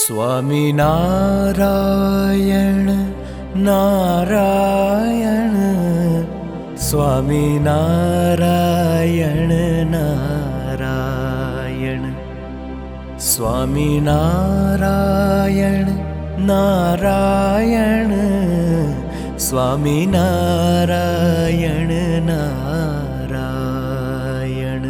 स्वामी नारायण नारायण स्वामी नारायण नारायण स्वामी नारायण नारायण स्वामी नारायण नारायण।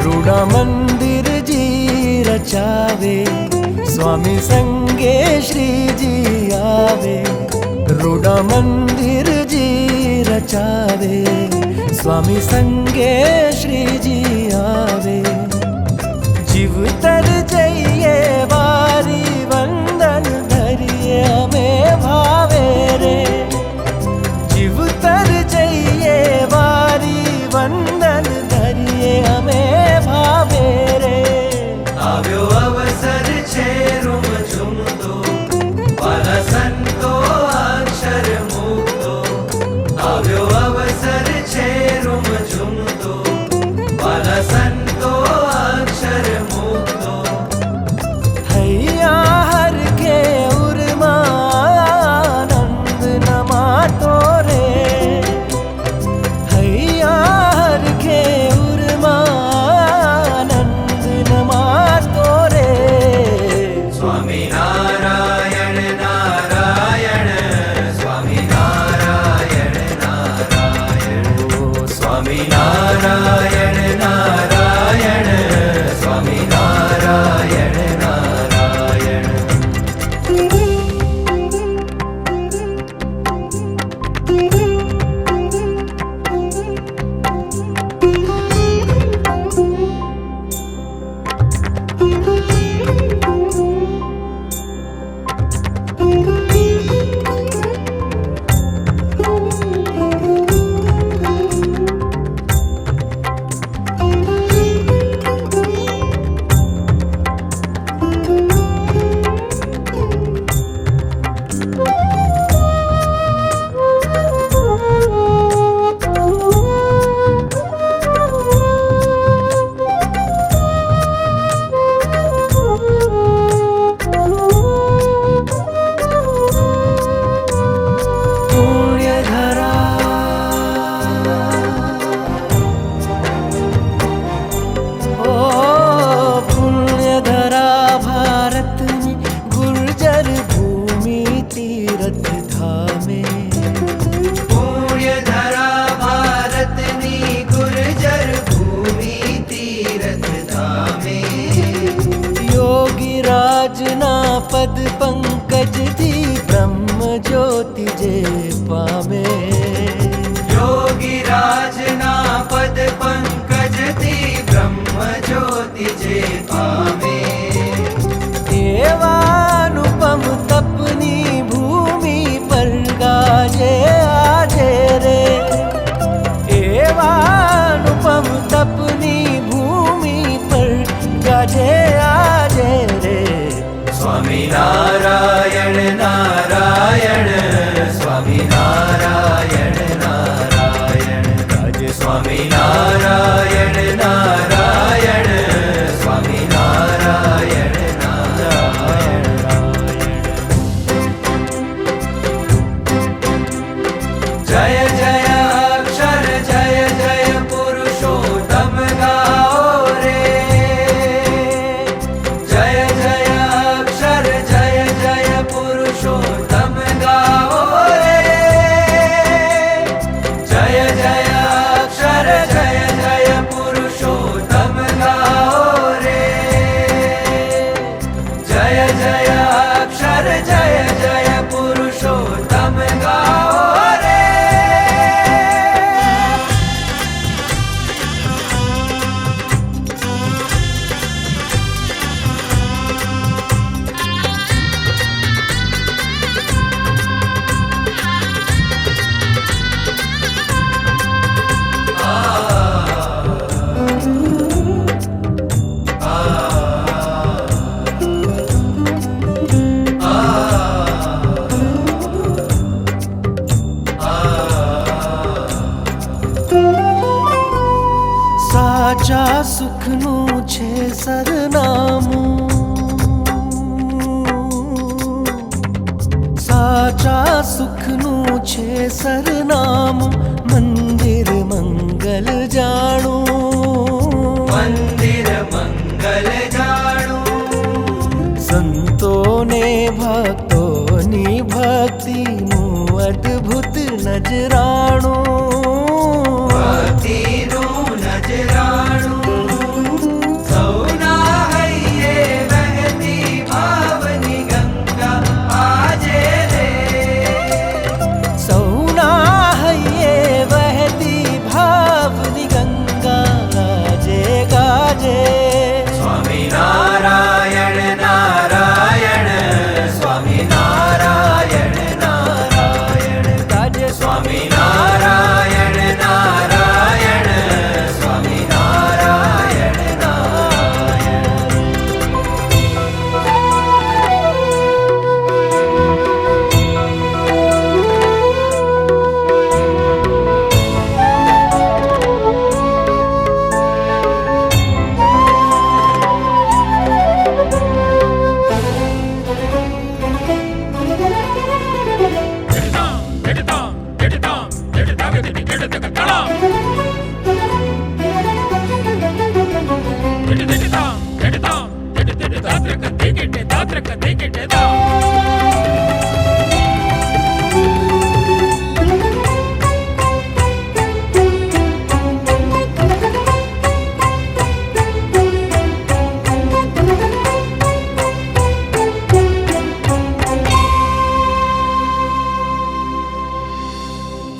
रूड़ा मंदिर जी रचावे स्वामी संगे श्री जी आवे। रूड़ा मंदिर जी रचावे स्वामी संगे श्री जी आवे। जीव तर जइए वारी वंदन धरिए हमें भावे रे। जीव तर जइए वारी वंदन धरिए हमें भावे रे। આવ્યો અવસર છે રૂમ ઝૂમતો વાલા સંતો અક્ષર મૂકતો। આવ્યો અવસર છે રૂમ ઝૂમતો વાલા સંતો અક્ષર મૂકતો। हैया हर के उर्मानंद नमातो रे। हैया हर के उर्मानंद नमातो रे। સ્વામી નારાયણ નારાયણ સ્વામી નારાયણ નારાયણ સ્વામી નારાયણ નારાયણ સ્વામી નારાયણ નારાયણ। पुण्यधरा भारत में गुर्जर भूमि तीरथ धामे। પુણ્યધરા ભારતની ગુર્જર ભૂમિ તીરથ ધામે। योगी राजना पद पंकज थी ब्रह्म ज्योति जे पामे। યોગી રાજના પદ પંકજ થી બ્રહ્મ જ્યોતિ જે પામે। देवानुपम तपनी भूमि पर गाजे जय जय अक्षर जय जय पुरुषोत्तम गाओ रे। સાચા સુખનું છે સરનામું, સાચા સુખનું છે સરનામું, મંદિર મંગલ જાણું, મંદિર મંગલ જાણું, સંતોને ભક્તોની ભક્તિનું અદ્ભુત નજરાણું, ભક્તિનું નજરાણું, સૌના હૈયે વહેતી ભાવની ગંગા આજે રે, સૌના હૈયે વહેતી ભાવની ગંગા ગાજે ગાજે. સ્વામી નારાયણ નારાયણ, સ્વામી નારાયણ નારાયણ, ગાજે સ્વામી નારાયણ નારાયણ, સ્વામી નારાયણ નારાયણ.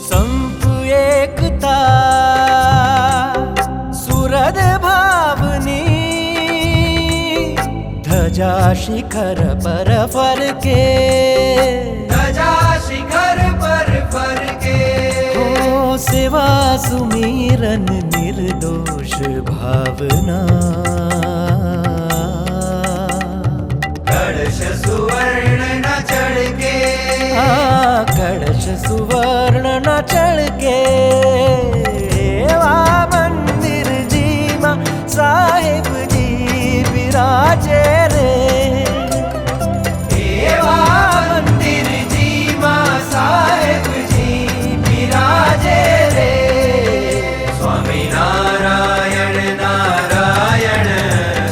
સંપ એકતા સુરદ ભાવની ધજા શિખર પર ફરકે, ધજા શિખર પર ફરકે, ઓ સેવા સુમિરન નિર્દોષ ભાવના, કળશ સુવર્ણ ન ચળકે, આ કળશ સુવર્ણ ન ચળકે, એવા મંદિરજીમાં સાહેબજી બિરાજે રે, એવા મંદિરજીમાં સાહેબજી બિરાજે રે. સ્વામી નારાયણ નારાયણ,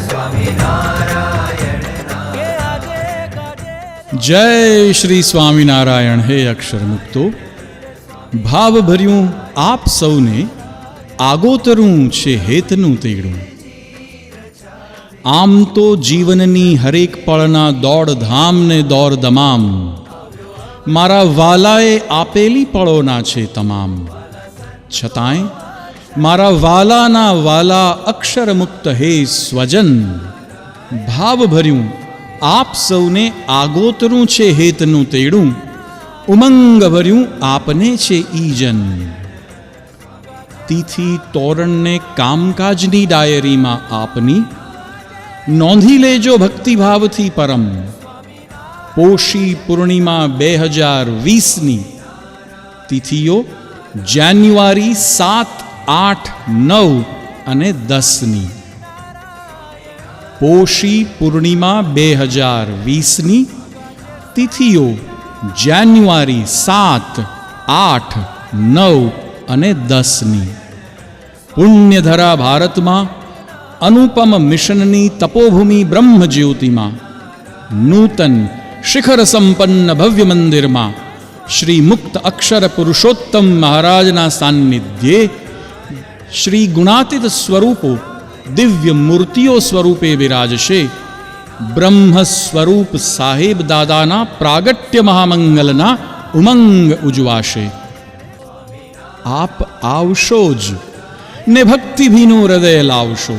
સ્વામી નારાયણ નારાયણ. કે આજે ગાજે રે. જય શ્રી સ્વામિનારાયણ. હે અક્ષર મુક્તો, ભાવભર્યું આપ સૌને આગોતરું છે હેતનું તેડું. આમ તો જીવનની હરેક પળના દોડધામ ને દોડદમામ મારા વાલાએ આપેલી પળોના છે તમામ. છતાંય મારા વાલાના વાલા અક્ષર મુક્ત હે સ્વજન, ભાવભર્યું આપ સૌને આગોતરું છે હેતનું તેડું, ઉમંગ ભર્યું આપને છે ઈજન. તિથિ તોરણને કામકાજની ડાયરીમાં આપની નોંધી લેજો ભક્તિભાવથી પરમ. પોષી પૂર્ણિમા 2020ની તિથિઓ જાન્યુઆરી 7, 8, 9 અને 10ની. પોષી પૂર્ણિમા 2020ની તિથિઓ જાન્યુઆરી 7, 8, 9 અને 10ની. પુણ્યધરા ભારતમાં અનુપમ મિશનની તપોભૂમિ બ્રહ્મજ્યોતિમાં નૂતન શિખર સંપન્ન ભવ્ય મંદિરમાં શ્રી મુક્ત અક્ષર પુરુષોત્તમ મહારાજના સાન્નિધ્યે શ્રી ગુણાતીત સ્વરૂપો દિવ્ય મૂર્તિઓ સ્વરૂપે બિરાજશે. બ્રહ્મ સ્વરૂપ સાહેબ દાદાના પ્રાગટ્ય મહામંગલના ઉમંગ ઉજવાશે. આપ આવશો જ ને ભક્તિભીનું હૃદય લાવશો,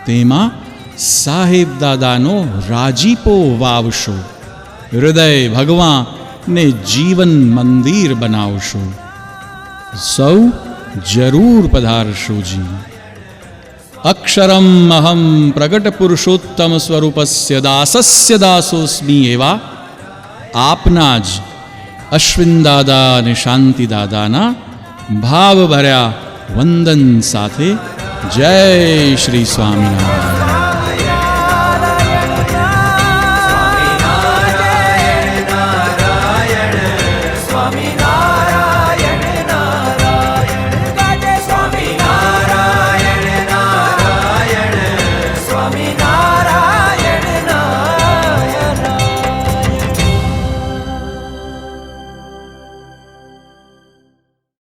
તેમાં સાહેબ દાદાનો રાજીપો વાવશો. હૃદય ભગવાન ને જીવન મંદિર બનાવશો. સૌ જરૂર પધારશોજી. અક્ષરમ અહમ પ્રગટ પુરુષોત્તમ સ્વરૂપસ્ય દાસસ્ય દાસોસ્મી એવા આપના જ અશ્વિન દાદા અને શાંતિ દાદાના ભાવભર્યા વંદન સાથે જય શ્રી સ્વામિનારાયણ.